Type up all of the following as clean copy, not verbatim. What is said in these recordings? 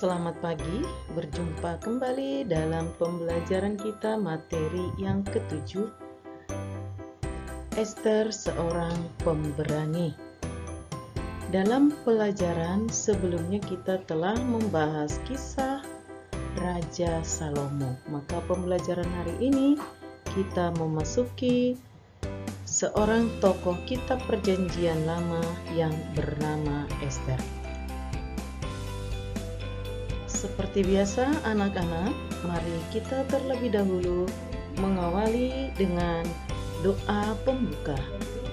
Selamat pagi, berjumpa kembali dalam pembelajaran kita materi yang ketujuh, Ester seorang pemberani. Dalam pelajaran sebelumnya kita telah membahas kisah Raja Salomo. Maka pembelajaran hari ini kita memasuki seorang tokoh kitab Perjanjian Lama yang bernama Ester. Seperti biasa anak-anak, mari kita terlebih dahulu mengawali dengan doa pembuka.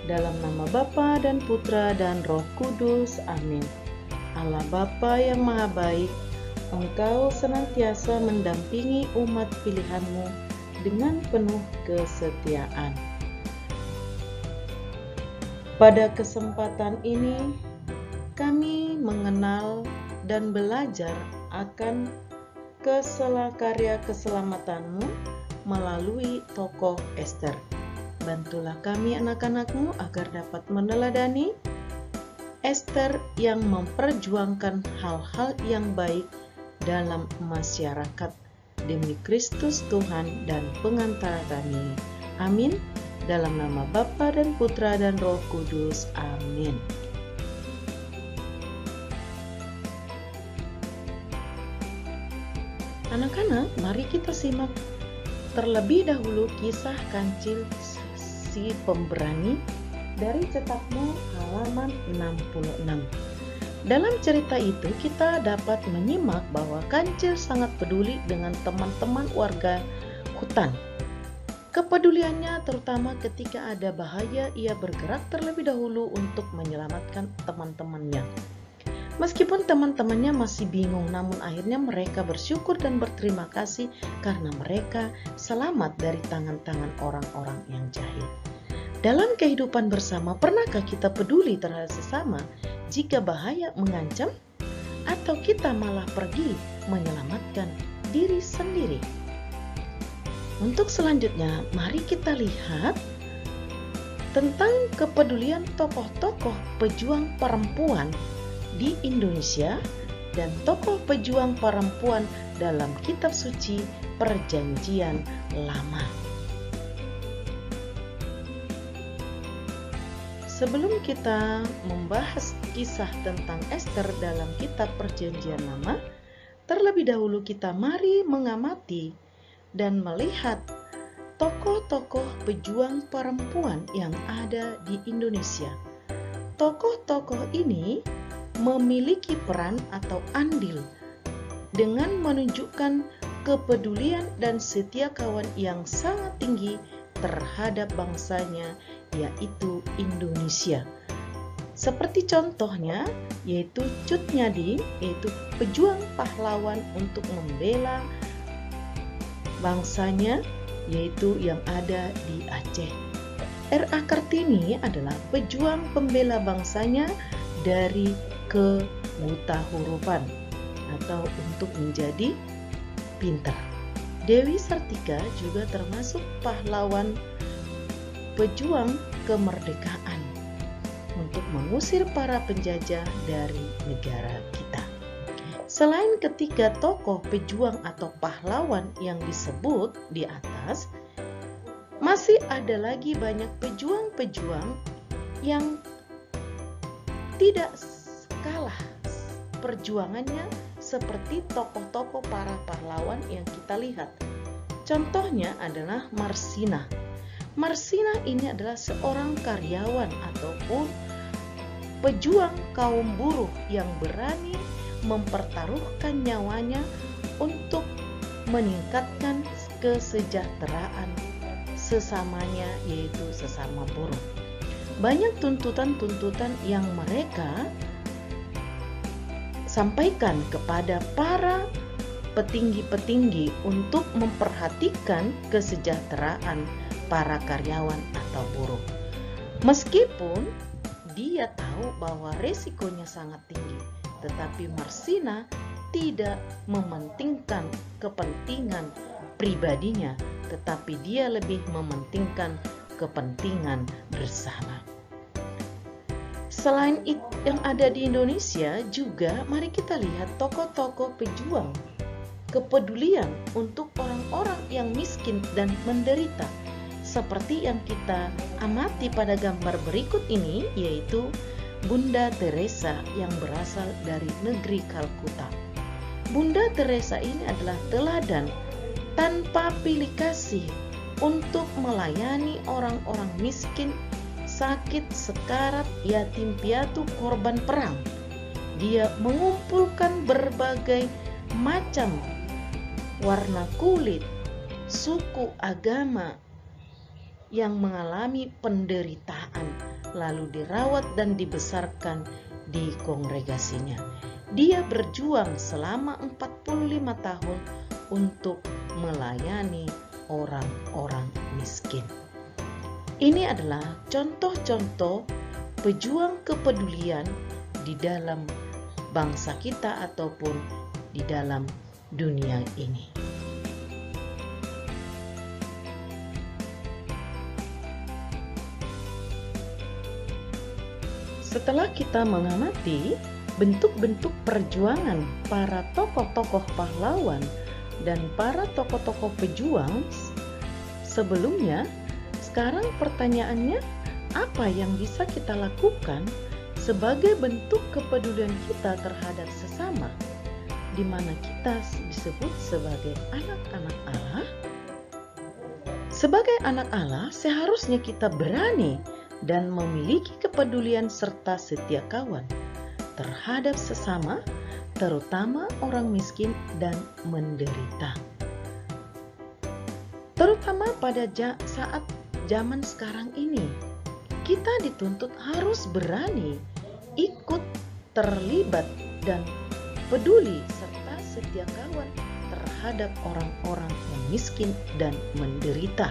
Dalam nama Bapa dan Putra dan Roh Kudus, amin. Allah Bapa yang Maha Baik, Engkau senantiasa mendampingi umat pilihan-Mu dengan penuh kesetiaan. Pada kesempatan ini, kami mengenal dan belajar akan karya keselamatan-Mu melalui tokoh Ester. Bantulah kami anak-anak-Mu agar dapat meneladani Ester yang memperjuangkan hal-hal yang baik dalam masyarakat demi Kristus Tuhan dan pengantara kami. Amin. Dalam nama Bapa dan Putra dan Roh Kudus. Amin. Anak-anak, mari kita simak terlebih dahulu kisah Kancil si Pemberani dari cetakmu halaman 66. Dalam cerita itu kita dapat menyimak bahwa Kancil sangat peduli dengan teman-teman warga hutan. Kepeduliannya terutama ketika ada bahaya, ia bergerak terlebih dahulu untuk menyelamatkan teman-temannya. Meskipun teman-temannya masih bingung, namun akhirnya mereka bersyukur dan berterima kasih karena mereka selamat dari tangan-tangan orang-orang yang jahil. Dalam kehidupan bersama, pernahkah kita peduli terhadap sesama jika bahaya mengancam? Atau kita malah pergi menyelamatkan diri sendiri? Untuk selanjutnya, mari kita lihat tentang kepedulian tokoh-tokoh pejuang perempuan di Indonesia dan tokoh pejuang perempuan dalam kitab suci Perjanjian Lama. Sebelum kita membahas kisah tentang Ester dalam kitab Perjanjian Lama, terlebih dahulu kita mari mengamati dan melihat tokoh-tokoh pejuang perempuan yang ada di Indonesia. Tokoh-tokoh ini memiliki peran atau andil dengan menunjukkan kepedulian dan setia kawan yang sangat tinggi terhadap bangsanya, yaitu Indonesia. Seperti contohnya yaitu Cut Nyadin, yaitu pejuang pahlawan untuk membela bangsanya, yaitu yang ada di Aceh. R.A. Kartini adalah pejuang pembela bangsanya dari kebutahurufan atau untuk menjadi pintar. Dewi Sartika juga termasuk pahlawan pejuang kemerdekaan untuk mengusir para penjajah dari negara kita. Selain ketiga tokoh pejuang atau pahlawan yang disebut di atas, masih ada lagi banyak pejuang-pejuang yang tidak kalah perjuangannya seperti tokoh-tokoh para pahlawan yang kita lihat. Contohnya adalah Marsina. Marsina ini adalah seorang karyawan ataupun pejuang kaum buruh yang berani mempertaruhkan nyawanya untuk meningkatkan kesejahteraan sesamanya, yaitu sesama buruh. Banyak tuntutan-tuntutan yang mereka sampaikan kepada para petinggi-petinggi untuk memperhatikan kesejahteraan para karyawan atau buruh. Meskipun dia tahu bahwa resikonya sangat tinggi, tetapi Marsina tidak mementingkan kepentingan pribadinya, tetapi dia lebih mementingkan kepentingan bersama. Selain itu yang ada di Indonesia juga, mari kita lihat tokoh-tokoh pejuang kepedulian untuk orang-orang yang miskin dan menderita, seperti yang kita amati pada gambar berikut ini, yaitu Bunda Teresa yang berasal dari negeri Kalkuta. Bunda Teresa ini adalah teladan tanpa pilih kasih untuk melayani orang-orang miskin, sakit, sekarat, yatim piatu, korban perang. Dia mengumpulkan berbagai macam warna kulit, suku, agama yang mengalami penderitaan, lalu dirawat dan dibesarkan di kongregasinya. Dia berjuang selama 45 tahun untuk melayani orang-orang miskin. Ini adalah contoh-contoh pejuang kepedulian di dalam bangsa kita ataupun di dalam dunia ini. Setelah kita mengamati bentuk-bentuk perjuangan para tokoh-tokoh pahlawan dan para tokoh-tokoh pejuang sebelumnya, sekarang pertanyaannya, apa yang bisa kita lakukan sebagai bentuk kepedulian kita terhadap sesama, di mana kita disebut sebagai anak-anak Allah? Sebagai anak Allah, seharusnya kita berani dan memiliki kepedulian serta setia kawan terhadap sesama, terutama orang miskin dan menderita. Terutama pada saat zaman sekarang ini, kita dituntut harus berani ikut terlibat dan peduli serta setia kawan terhadap orang-orang yang miskin dan menderita.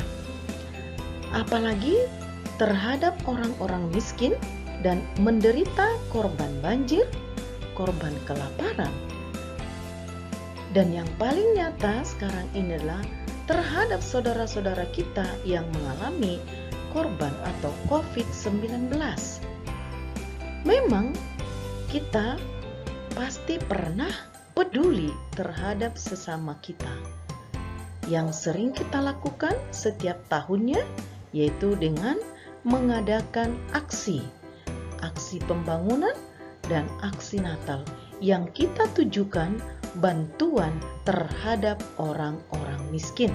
Apalagi terhadap orang-orang miskin dan menderita korban banjir, korban kelaparan. Dan yang paling nyata sekarang ini adalah terhadap saudara-saudara kita yang mengalami korban atau COVID-19. Memang kita pasti pernah peduli terhadap sesama kita. Yang sering kita lakukan setiap tahunnya yaitu dengan mengadakan aksi pembangunan dan aksi Natal yang kita tujukan bantuan terhadap orang-orang miskin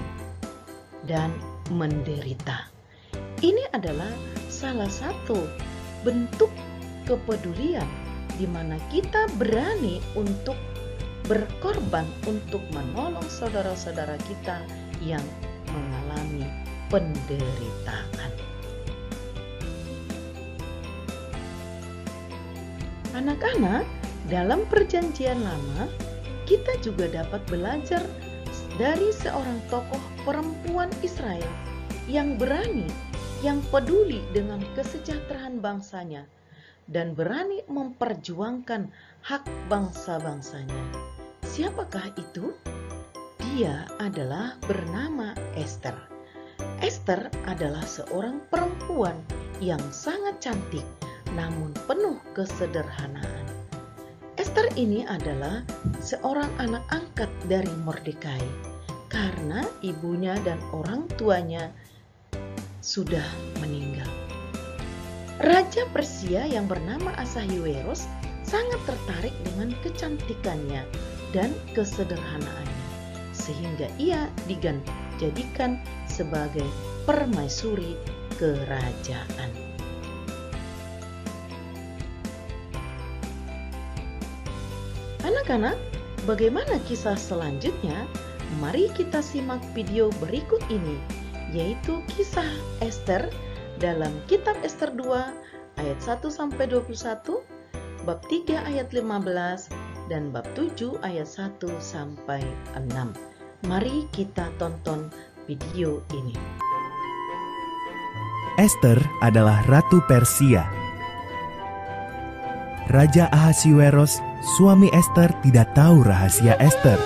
dan menderita. Ini adalah salah satu bentuk kepedulian di mana kita berani untuk berkorban untuk menolong saudara-saudara kita yang mengalami penderitaan. Anak-anak, dalam Perjanjian Lama, kita juga dapat belajar dari seorang tokoh perempuan Israel yang berani, yang peduli dengan kesejahteraan bangsanya, dan berani memperjuangkan hak bangsa-bangsanya. Siapakah itu? Dia adalah bernama Esther. Esther adalah seorang perempuan yang sangat cantik, namun penuh kesederhanaan. Esther ini adalah seorang anak angkat dari Mordekai, karena ibunya dan orang tuanya sudah meninggal. Raja Persia yang bernama Ahasuerus sangat tertarik dengan kecantikannya dan kesederhanaannya, sehingga ia dijadikan sebagai permaisuri kerajaan. Anak-anak, bagaimana kisah selanjutnya? Mari kita simak video berikut ini, yaitu kisah Esther dalam kitab Esther 2 ayat 1-21, bab 3 ayat 15, dan bab 7 ayat 1-6. Mari kita tonton video ini. Esther adalah Ratu Persia. Raja Ahasuerus, suami Esther, tidak tahu rahasia Esther.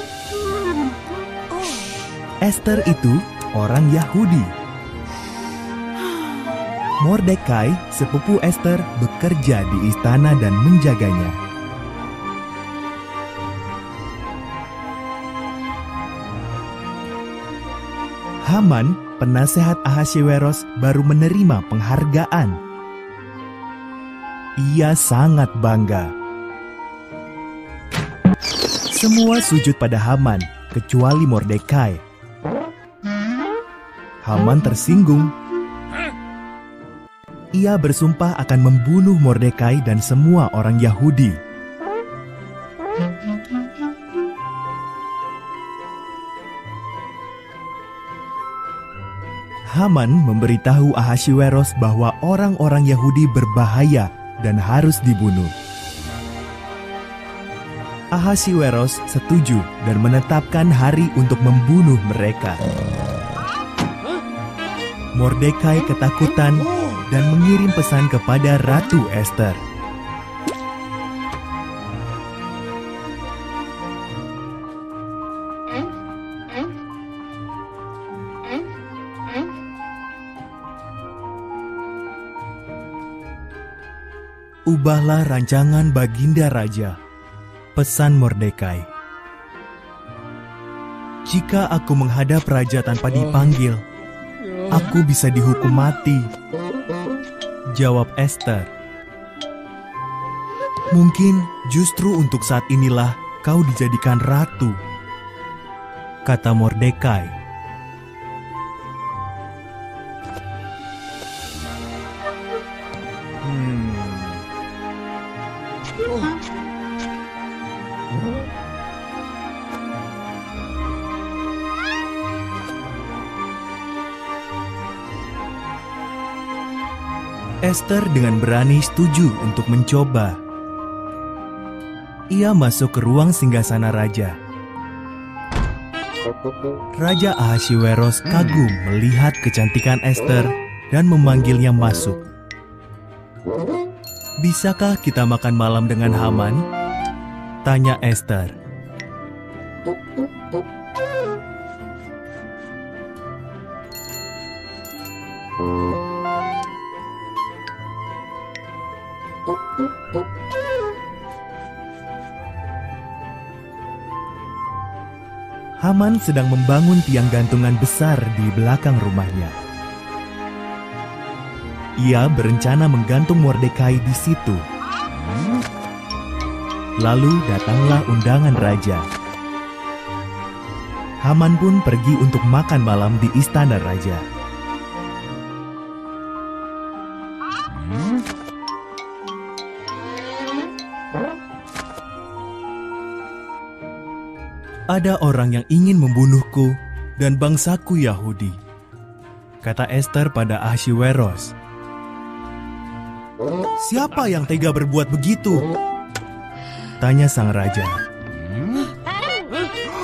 Esther itu orang Yahudi. Mordekai, sepupu Ester, bekerja di istana dan menjaganya. Haman, penasehat Ahasveros, baru menerima penghargaan. Ia sangat bangga. Semua sujud pada Haman, kecuali Mordekai. Haman tersinggung. Ia bersumpah akan membunuh Mordekai dan semua orang Yahudi. Haman memberitahu Ahasveros bahwa orang-orang Yahudi berbahaya dan harus dibunuh. Ahasveros setuju dan menetapkan hari untuk membunuh mereka. Mordekai ketakutan dan mengirim pesan kepada Ratu Ester. Ubahlah rancangan Baginda Raja, pesan Mordekai. Jika aku menghadap raja tanpa dipanggil, aku bisa dihukum mati, jawab Ester. Mungkin justru untuk saat inilah kau dijadikan ratu, kata Mordekai. Ester dengan berani setuju untuk mencoba. Ia masuk ke ruang singgasana raja. Raja Ahasveros kagum melihat kecantikan Ester dan memanggilnya masuk. Bisakah kita makan malam dengan Haman? Tanya Ester. Haman sedang membangun tiang gantungan besar di belakang rumahnya. Ia berencana menggantung Mordekai di situ. Lalu datanglah undangan raja. Haman pun pergi untuk makan malam di istana raja. Ada orang yang ingin membunuhku dan bangsaku Yahudi, kata Ester pada Ahasveros. Siapa yang tega berbuat begitu? Tanya sang raja.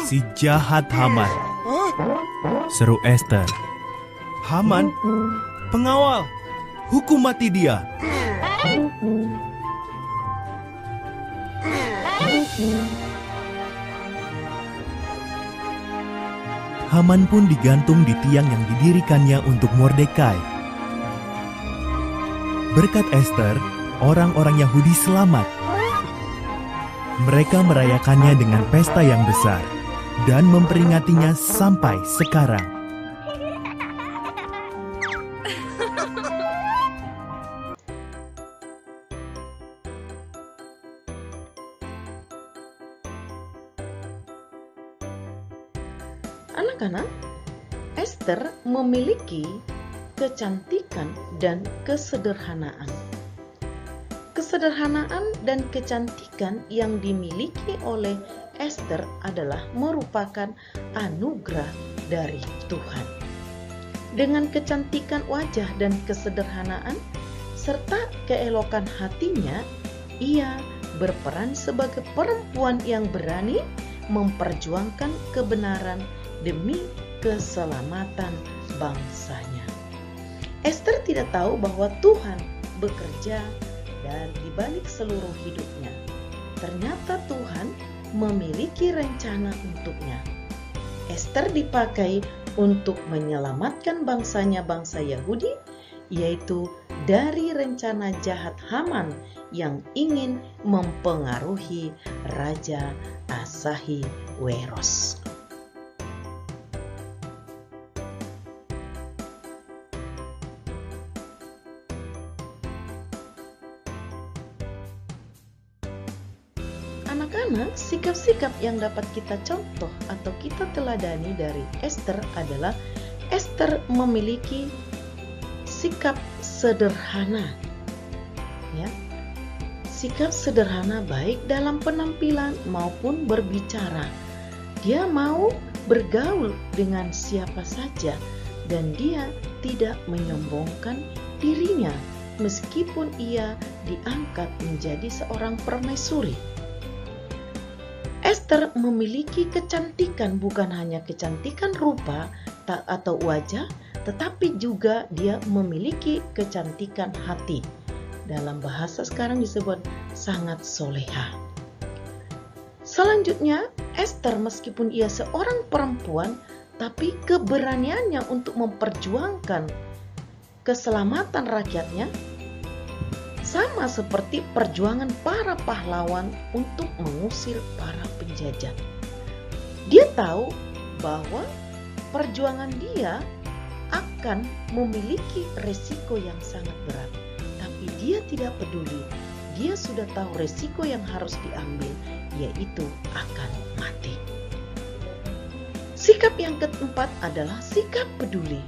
Si jahat Haman, seru Ester. Haman, pengawal, hukum mati dia. Haman pun digantung di tiang yang didirikannya untuk Mordekai. Berkat Ester, orang-orang Yahudi selamat. Mereka merayakannya dengan pesta yang besar dan memperingatinya sampai sekarang. Anak-anak, Ester memiliki kecantikan dan kesederhanaan. Kesederhanaan dan kecantikan yang dimiliki oleh Ester adalah merupakan anugerah dari Tuhan. Dengan kecantikan wajah dan kesederhanaan serta keelokan hatinya, ia berperan sebagai perempuan yang berani memperjuangkan kebenaran demi keselamatan bangsanya. Ester tidak tahu bahwa Tuhan bekerja di balik seluruh hidupnya. Ternyata Tuhan memiliki rencana untuknya. Ester dipakai untuk menyelamatkan bangsanya, bangsa Yahudi, yaitu dari rencana jahat Haman yang ingin mempengaruhi Raja Ahasiweros. Anak-anak, sikap-sikap yang dapat kita contoh atau kita teladani dari Ester adalah Ester memiliki sikap sederhana. Ya. Sikap sederhana baik dalam penampilan maupun berbicara. Dia mau bergaul dengan siapa saja dan dia tidak menyombongkan dirinya meskipun ia diangkat menjadi seorang permaisuri. Ester memiliki kecantikan, bukan hanya kecantikan rupa atau wajah, tetapi juga dia memiliki kecantikan hati. Dalam bahasa sekarang disebut sangat soleha. Selanjutnya, Ester meskipun ia seorang perempuan, tapi keberaniannya untuk memperjuangkan keselamatan rakyatnya sama seperti perjuangan para pahlawan untuk mengusir para penjajah. Dia tahu bahwa perjuangan dia akan memiliki resiko yang sangat berat, tapi dia tidak peduli. Dia sudah tahu resiko yang harus diambil, yaitu akan mati. Sikap yang keempat adalah sikap peduli.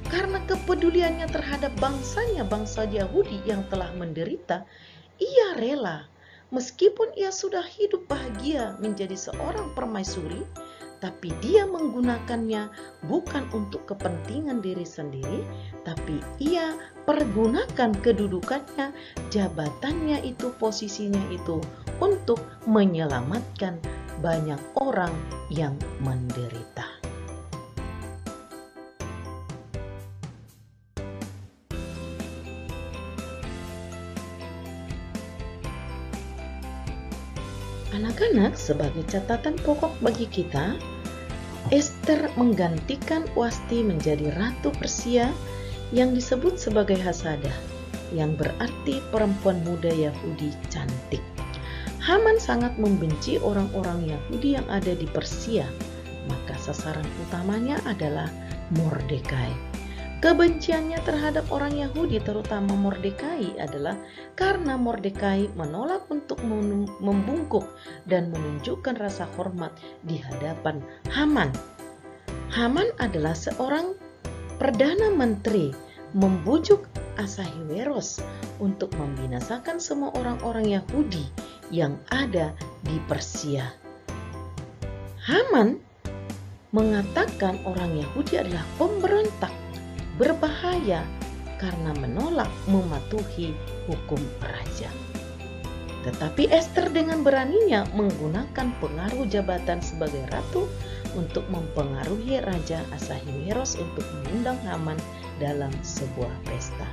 Karena kepeduliannya terhadap bangsanya, bangsa Yahudi yang telah menderita, ia rela. Meskipun ia sudah hidup bahagia menjadi seorang permaisuri, tapi dia menggunakannya bukan untuk kepentingan diri sendiri, tapi ia pergunakan kedudukannya, jabatannya itu, posisinya itu untuk menyelamatkan banyak orang yang menderita. Anak-anak, sebagai catatan pokok bagi kita, Ester menggantikan Wasti menjadi Ratu Persia yang disebut sebagai Hasadah, yang berarti perempuan muda Yahudi cantik. Haman sangat membenci orang-orang Yahudi yang ada di Persia, maka sasaran utamanya adalah Mordekai. Kebenciannya terhadap orang Yahudi, terutama Mordekai, adalah karena Mordekai menolak untuk membungkuk dan menunjukkan rasa hormat di hadapan Haman. Haman adalah seorang perdana menteri membujuk Ahasiweros untuk membinasakan semua orang-orang Yahudi yang ada di Persia. Haman mengatakan orang Yahudi adalah pemberontak, berbahaya karena menolak mematuhi hukum raja. Tetapi Ester dengan beraninya menggunakan pengaruh jabatan sebagai ratu untuk mempengaruhi Raja Ahasiweros untuk mengundang Haman dalam sebuah pesta.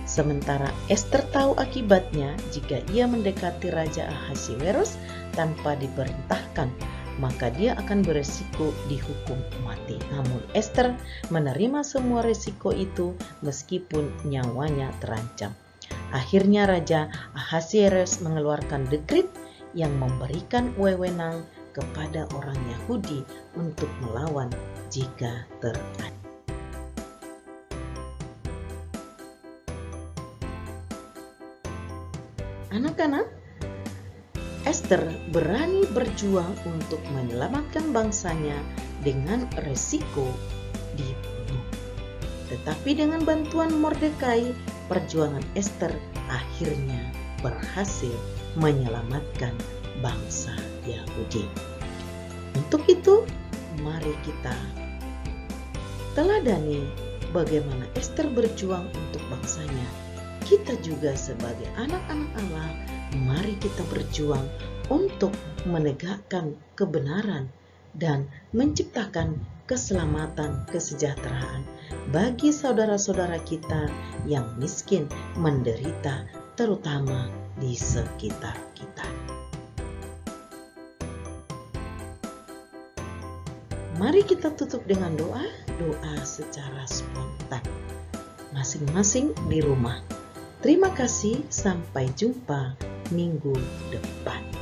Sementara Ester tahu akibatnya jika ia mendekati Raja Ahasiweros tanpa diperintahkan, maka dia akan beresiko dihukum mati. Namun Ester menerima semua resiko itu meskipun nyawanya terancam. Akhirnya Raja Ahasiweros mengeluarkan dekret yang memberikan wewenang kepada orang Yahudi untuk melawan jika terjadi. Anak-anak, Ester berani berjuang untuk menyelamatkan bangsanya dengan resiko dibunuh. Tetapi dengan bantuan Mordekai, perjuangan Ester akhirnya berhasil menyelamatkan bangsa Yahudi. Untuk itu, mari kita teladani bagaimana Ester berjuang untuk bangsanya. Kita juga sebagai anak-anak Allah, mari kita berjuang untuk menegakkan kebenaran dan menciptakan keselamatan, kesejahteraan bagi saudara-saudara kita yang miskin, menderita, terutama di sekitar kita. Mari kita tutup dengan doa secara spontan. Masing-masing di rumah. Terima kasih, sampai jumpa minggu depan.